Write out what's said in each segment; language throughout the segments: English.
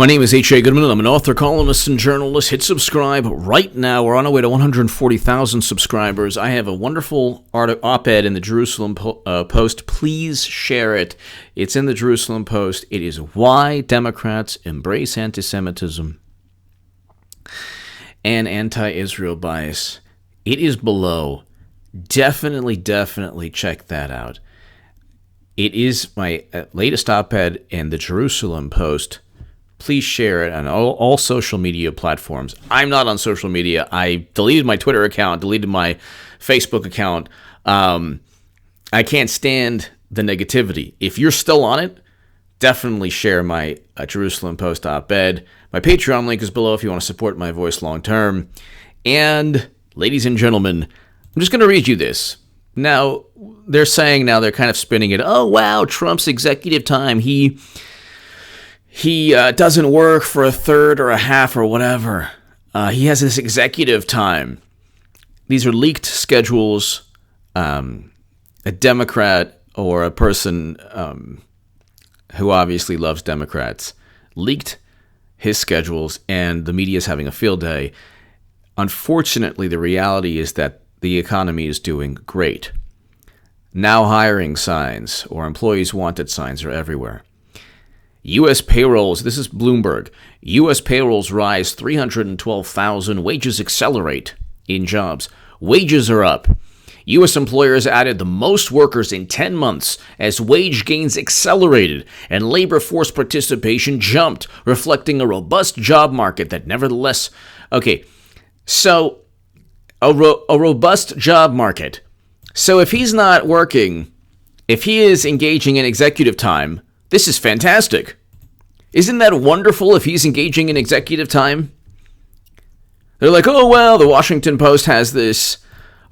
My name is H.A. Goodman, and I'm an author, columnist, and journalist. Hit subscribe right now. We're on our way to 140,000 subscribers. I have a wonderful op-ed in the Jerusalem Post. Please share it. It's in the Jerusalem Post. It is Why Democrats Embrace Anti-Semitism and Anti-Israel Bias. It is below. Definitely check that out. It is my latest op-ed in the Jerusalem Post. Please share it on all social media platforms. I'm not on social media. I deleted my Twitter account, deleted my Facebook account. I can't stand the negativity. If you're still on it, definitely share my Jerusalem Post op-ed. My Patreon link is below if you want to support my voice long term. And, ladies and gentlemen, I'm just going to read you this. Now, they're kind of spinning it. Oh, wow, Trump's executive time. He doesn't work for a third or a half or whatever. He has this executive time. These are leaked schedules. A Democrat or a person who obviously loves Democrats leaked his schedules, and the media is having a field day. Unfortunately, the reality is that the economy is doing great. Now hiring signs or employees wanted signs are everywhere. U.S. payrolls, this is Bloomberg, U.S. payrolls rise 312,000, wages accelerate in jobs. Wages are up. U.S. employers added the most workers in 10 months as wage gains accelerated and labor force participation jumped, reflecting a robust job market that nevertheless... Okay, so a robust job market. So if he's not working, if he is engaging in executive time... This is fantastic. Isn't that wonderful if he's engaging in executive time? They're like, oh, well, the Washington Post has this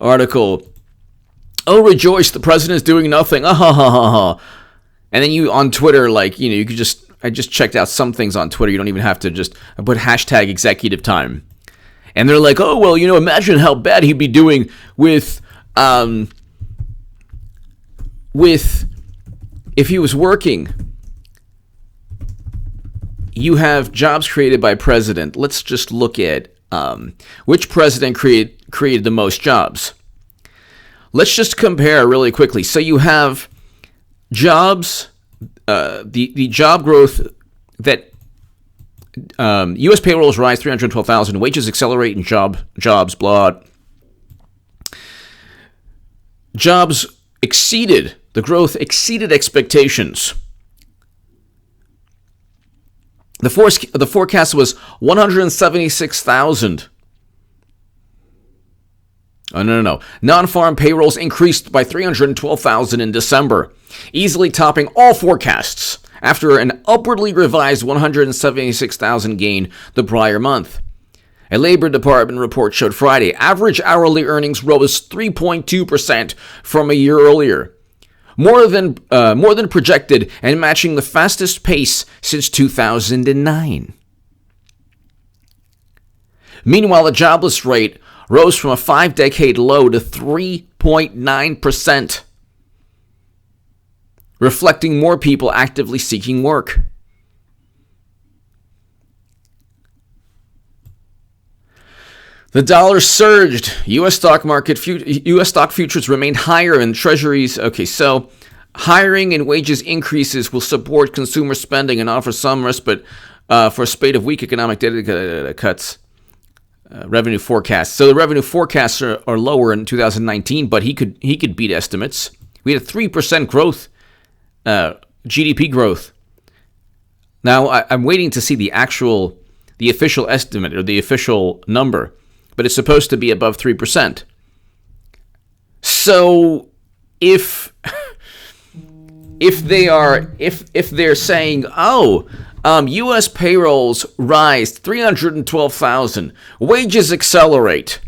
article. Oh, rejoice, the president is doing nothing. Ah, ha, ha, ha, ha. And then you on Twitter, you could I just checked out some things on Twitter. You don't even have to just put hashtag executive time. And they're like, oh, well, imagine how bad he'd be doing with if he was working. You have jobs created by president. Let's just look at which president created the most jobs. Let's just compare really quickly. So you have jobs, the job growth that U.S. payrolls rise 312,000, wages accelerate in jobs, blah. Jobs the growth exceeded expectations. The forecast was 176,000. Oh, no. Non-farm payrolls increased by 312,000 in December, easily topping all forecasts after an upwardly revised 176,000 gain the prior month. A Labor Department report showed Friday average hourly earnings rose 3.2% from a year earlier. More than projected and matching the fastest pace since 2009. Meanwhile, the jobless rate rose from a 5-decade low to 3.9%, reflecting more people actively seeking work. The dollar surged. U.S. stock futures remained higher and treasuries. Okay, so hiring and wages increases will support consumer spending and offer some respite for a spate of weak economic data cuts. Revenue forecasts. So the revenue forecasts are lower in 2019, but he could beat estimates. We had a 3% growth, GDP growth. Now I'm waiting to see the official estimate or the official number. But it's supposed to be above 3%. So if they're saying, U.S. payrolls rise 312,000, wages accelerate,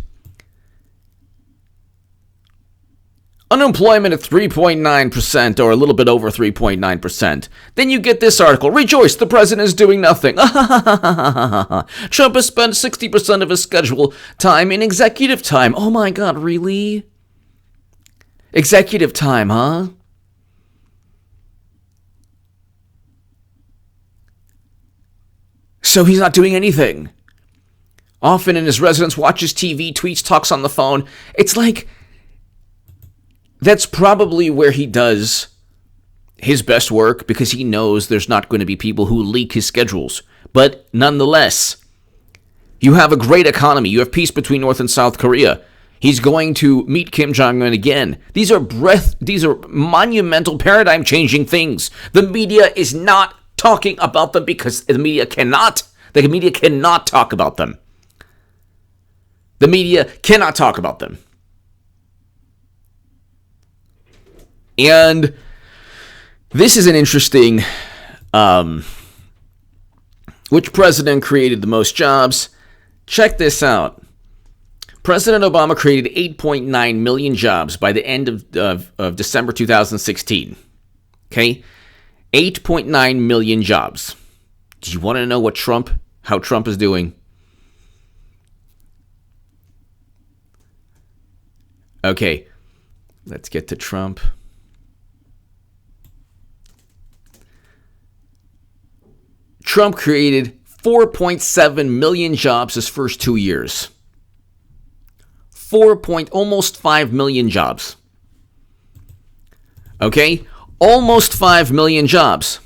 unemployment at 3.9% or a little bit over 3.9%. Then you get this article. Rejoice, the president is doing nothing. Trump has spent 60% of his schedule time in executive time. Oh my God, really? Executive time, huh? So he's not doing anything. Often in his residence, watches TV, tweets, talks on the phone. It's like, that's probably where he does his best work, because he knows there's not going to be people who leak his schedules. But nonetheless, you have a great economy. You have peace between North and South Korea. He's going to meet Kim Jong-un again. These are monumental, paradigm-changing things. The media is not talking about them because the media cannot. The media cannot talk about them. The media cannot talk about them. And this is an interesting, which president created the most jobs? Check this out. President Obama created 8.9 million jobs by the end of December 2016. Okay? 8.9 million jobs. Do you want to know how Trump is doing? Okay, let's get to Trump. Trump created 4.7 million jobs his first 2 years. Almost 5 million jobs. Okay? Almost 5 million jobs.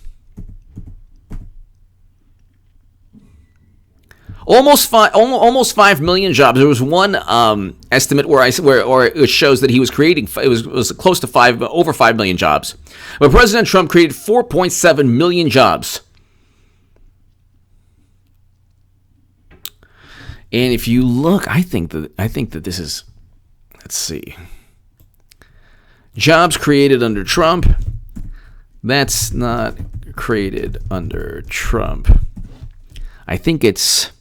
Almost 5 million jobs. There was one estimate where it shows that he was creating, it was close to over 5 million jobs. But President Trump created 4.7 million jobs. And if you look, I think that this is, let's see, jobs created under Trump. That's not created under Trump. I think it's,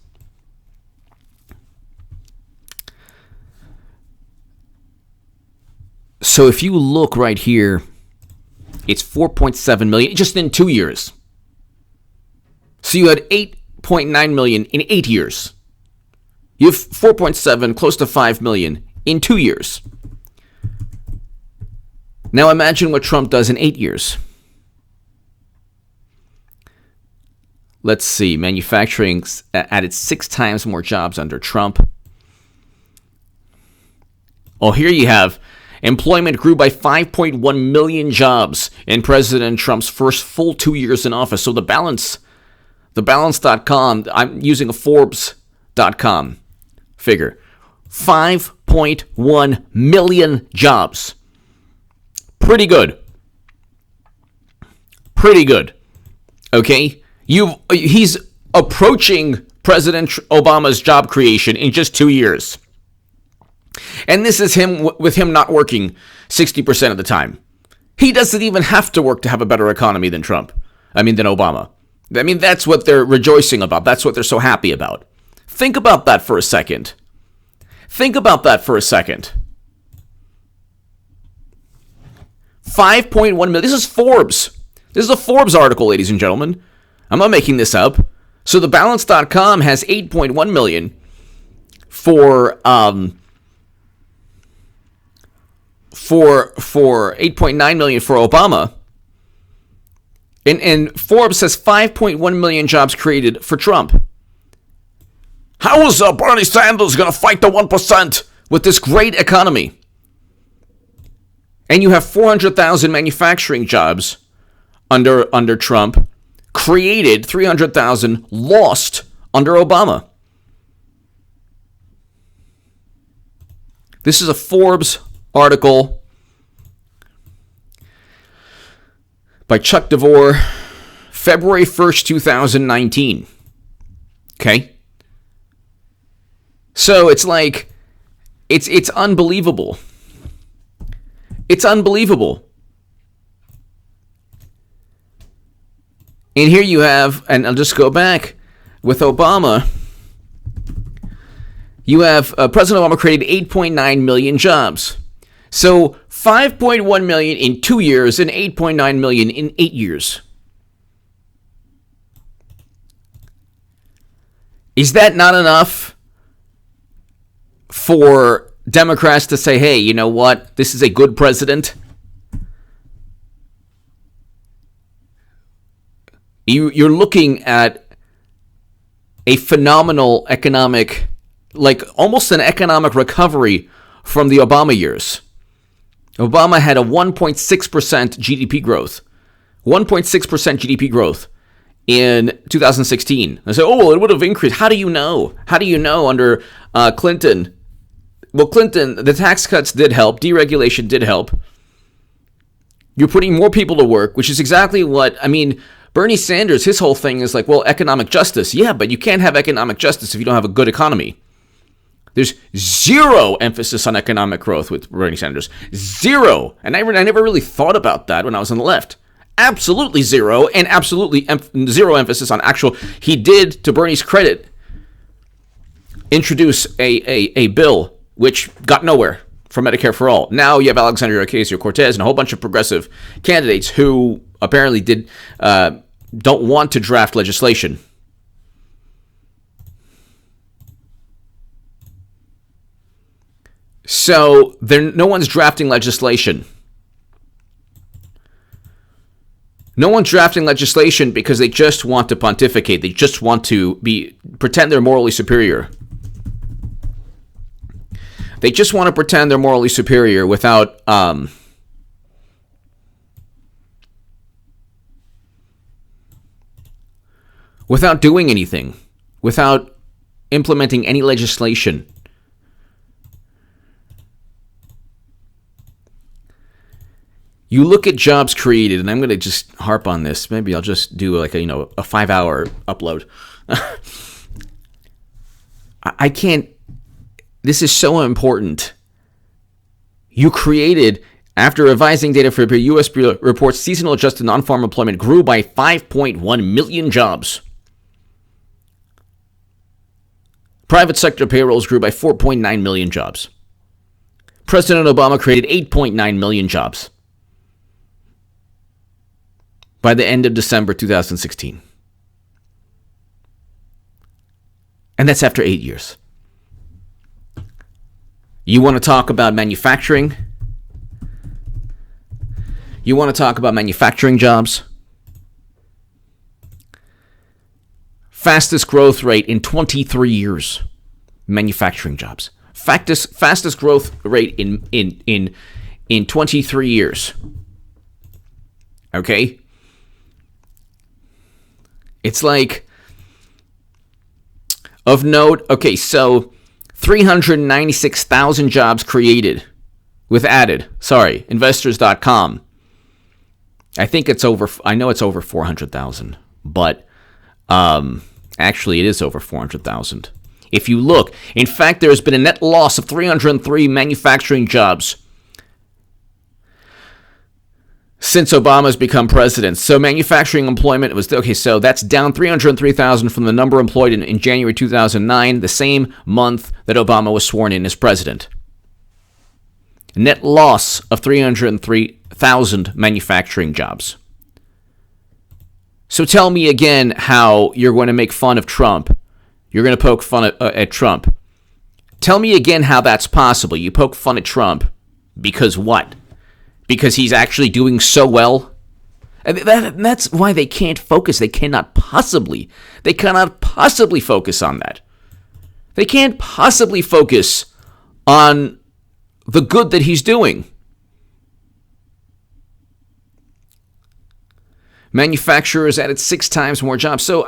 so if you look right here, it's 4.7 million just in 2 years. So you had 8.9 million in 8 years. You have 4.7, close to 5 million in 2 years. Now imagine what Trump does in 8 years. Let's see, manufacturing added 6 times more jobs under Trump. Oh, here you have, employment grew by 5.1 million jobs in President Trump's first full 2 years in office. So the balance.com, I'm using a Forbes.com figure, 5.1 million jobs. Pretty good. Pretty good. Okay? He's approaching President Obama's job creation in just 2 years. And this is with him not working 60% of the time. He doesn't even have to work to have a better economy than than Obama. I mean, that's what they're rejoicing about. That's what they're so happy about. Think about that for a second. 5.1 million. This is Forbes. This is a Forbes article, ladies and gentlemen. I'm not making this up. So the balance.com has 8.1 million for 8.9 million for Obama. And Forbes says 5.1 million jobs created for Trump. How is Bernie Sanders going to fight the 1% with this great economy? And you have 400,000 manufacturing jobs under Trump, created 300,000, lost under Obama. This is a Forbes article by Chuck DeVore, February 1st, 2019. Okay? So it's like, it's unbelievable. It's unbelievable. And here you have, and I'll just go back, with Obama, you have President Obama created 8.9 million jobs. So 5.1 million in 2 years and 8.9 million in 8 years. Is that not enough for Democrats to say, hey, you know what? This is a good president? You're looking at a phenomenal economic, like almost an economic recovery from the Obama years. Obama had a 1.6% GDP growth. 1.6% GDP growth in 2016. I say, oh, well, it would have increased. How do you know? How do you know under Clinton? Well, Clinton, the tax cuts did help. Deregulation did help. You're putting more people to work, which is exactly what, I mean, Bernie Sanders, his whole thing is like, well, economic justice. Yeah, but you can't have economic justice if you don't have a good economy. There's zero emphasis on economic growth with Bernie Sanders. Zero. And I never really thought about that when I was on the left. Absolutely zero, and absolutely zero emphasis on actual. He did, to Bernie's credit, introduce a bill which got nowhere for Medicare for All. Now you have Alexandria Ocasio-Cortez and a whole bunch of progressive candidates who apparently don't want to draft legislation. So no one's drafting legislation. No one's drafting legislation because they just want to pontificate. They just want to pretend they're morally superior. They just want to pretend they're morally superior without doing anything, without implementing any legislation. You look at jobs created, and I'm going to just harp on this. Maybe I'll just do like a 5-hour upload. I can't. This is so important. You created, after revising data for U.S. reports, seasonal adjusted non-farm employment grew by 5.1 million jobs. Private sector payrolls grew by 4.9 million jobs. President Obama created 8.9 million jobs by the end of December 2016. And that's after 8 years. You want to talk about manufacturing? You want to talk about manufacturing jobs? Fastest growth rate in 23 years. Manufacturing jobs. Fastest growth rate in 23 years. Okay? It's like, of note, okay, so 396,000 jobs created with investors.com. I know it's over 400,000, but actually it is over 400,000. If you look, in fact, there's been a net loss of 303 manufacturing jobs since Obama's become president. So manufacturing employment was, okay, so that's down 303,000 from the number employed in January 2009, the same month that Obama was sworn in as president. Net loss of 303,000 manufacturing jobs. So tell me again how you're going to make fun of Trump. You're going to poke fun at Trump. Tell me again how that's possible. You poke fun at Trump because what? Because he's actually doing so well? And that's why they can't focus. They cannot possibly focus on that. They can't possibly focus on the good that he's doing. Manufacturers added 6 times more jobs. So,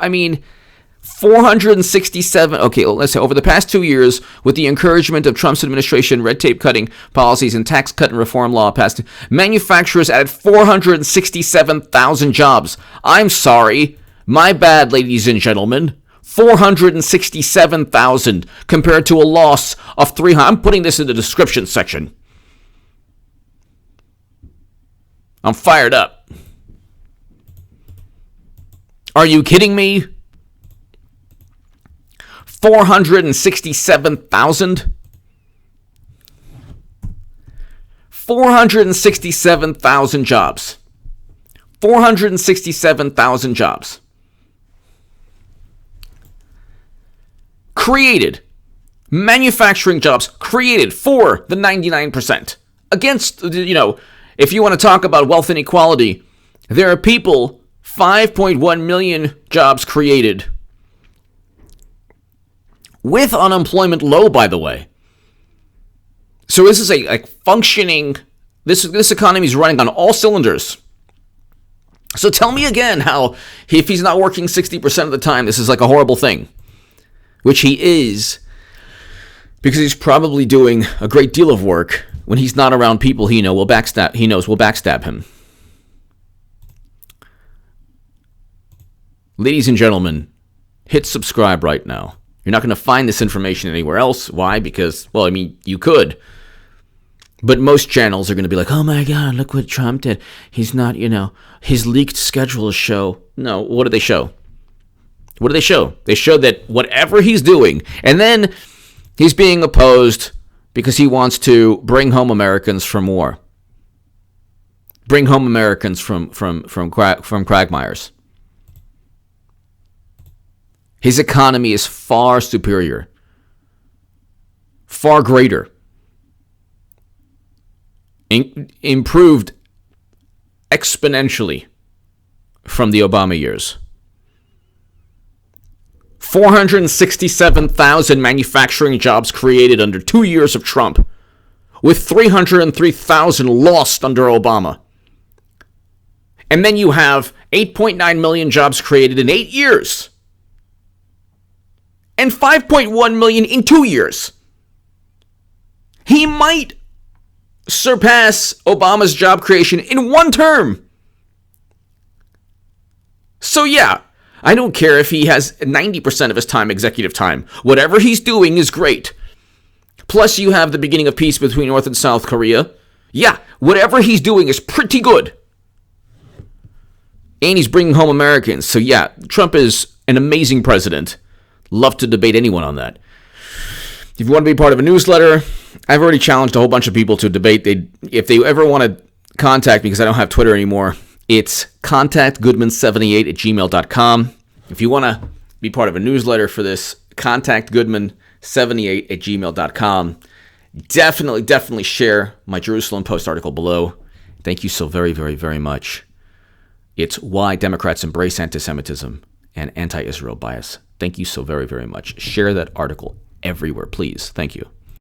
467, okay, let's say over the past 2 years, with the encouragement of Trump's administration, red tape cutting policies and tax cut and reform law passed, manufacturers added 467,000 jobs. I'm sorry. My bad, ladies and gentlemen. 467,000 compared to a loss of 300. I'm putting this in the description section. I'm fired up. Are you kidding me? 467,000? 467,000 jobs. 467,000 jobs. Created. Manufacturing jobs created for the 99%. Against, if you want to talk about wealth inequality, there are people, 5.1 million jobs created with unemployment low, by the way. So this is a functioning, this economy is running on all cylinders. So tell me again how, if he's not working 60% of the time, this is like a horrible thing, which he is, because he's probably doing a great deal of work when he's not around people he knows will backstab him. Ladies and gentlemen, hit subscribe right now. You're not going to find this information anywhere else. Why? Because, well, I mean, you could. But most channels are going to be like, oh my God, look what Trump did. He's not, his leaked schedules show. No, what do they show? What do they show? They show that whatever he's doing, and then he's being opposed because he wants to bring home Americans from war. Bring home Americans from quagmires. His economy is far superior, far greater, improved exponentially from the Obama years. 467,000 manufacturing jobs created under 2 years of Trump, with 303,000 lost under Obama. And then you have 8.9 million jobs created in 8 years. And 5.1 million in 2 years. He might surpass Obama's job creation in one term. So yeah, I don't care if he has 90% of his time executive time. Whatever he's doing is great. Plus you have the beginning of peace between North and South Korea. Yeah, whatever he's doing is pretty good. And he's bringing home Americans. So yeah, Trump is an amazing president. Love to debate anyone on that. If you want to be part of a newsletter, I've already challenged a whole bunch of people to debate. If they ever want to contact me, because I don't have Twitter anymore, it's contactgoodman78@gmail.com. If you want to be part of a newsletter for this, contactgoodman78@gmail.com. Definitely share my Jerusalem Post article below. Thank you so very, very, very much. It's why Democrats embrace anti-Semitism and anti-Israel bias. Thank you so very, very much. Share that article everywhere, please. Thank you.